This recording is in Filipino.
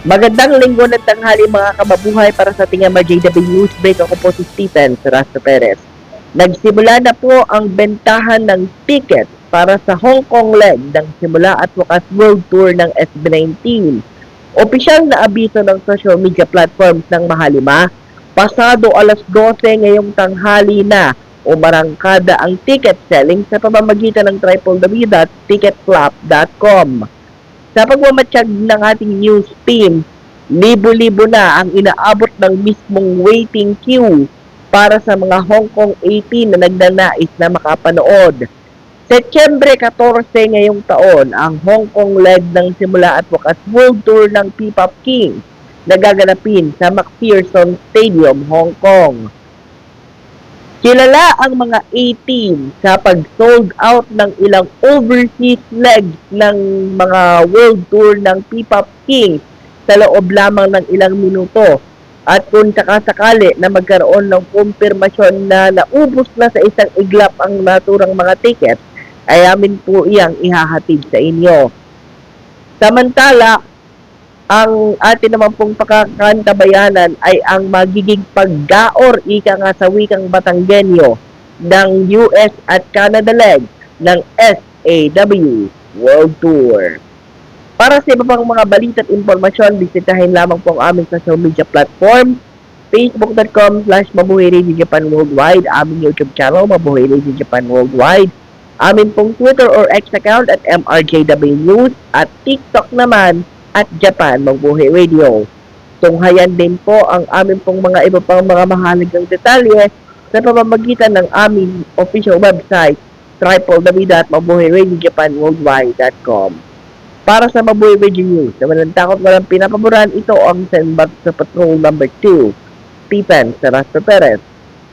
Magandang linggo ng tanghali mga kababuhay para sa ating MRJW News Break. Ako po si Stephen Serastro Perez. Nagsimula na po ang bentahan ng ticket para sa Hong Kong leg ng Simula at Wakas World Tour ng SB19. Opisyal na abiso ng social media platforms ng Mahalima, pasado alas 12 ngayong tanghali na umarangkada ang ticket selling sa pamamagitan ng www.ticketflap.com. Sa pagmamatsyag ng ating news team, libo-libo na ang inaabot ng mismong waiting queue para sa mga Hong Kong 18 na nagnanais na makapanood. Setyembre 14 ngayong taon, ang Hong Kong leg ng Simula at Wakas World Tour ng P-Pop King na gaganapin sa McPherson Stadium, Hong Kong. Kilala ang mga A-team sa pag-sold out ng ilang overseas legs ng mga world tour ng P-Pop King sa loob lamang ng ilang minuto. At kung sakasakali na magkaroon ng kumpirmasyon na naubos na sa isang iglap ang naturang mga ticket, ay amin po iyang ihahatid sa inyo. Samantala, ang atin naman pong pagkakantabayanan ay ang magiging paggaor ika nga sa wikang Batanggenyo ng US at Canada leg ng SAW World Tour. Para sa iba pang mga balita at impormasyon, bisitahin lamang po ang aming social media platform, facebook.com/Mabuhay Radio Japan Worldwide, aming YouTube channel, Mabuhay Radio Japan Worldwide, amin pong Twitter or X account at MRJW News, at TikTok naman at Japan Mabuhay Radio. Tunghayan din po ang amin pong mga iba pang mga mahalagang detalye sa pamamagitan ng aming official website www.mabuhayradiojapanworldwide.com. Para sa Mabuhay Radio News na walang takot walang pinapaboran, ito ang Senbat sa Patrol number 2, Stephen Serastro Perez.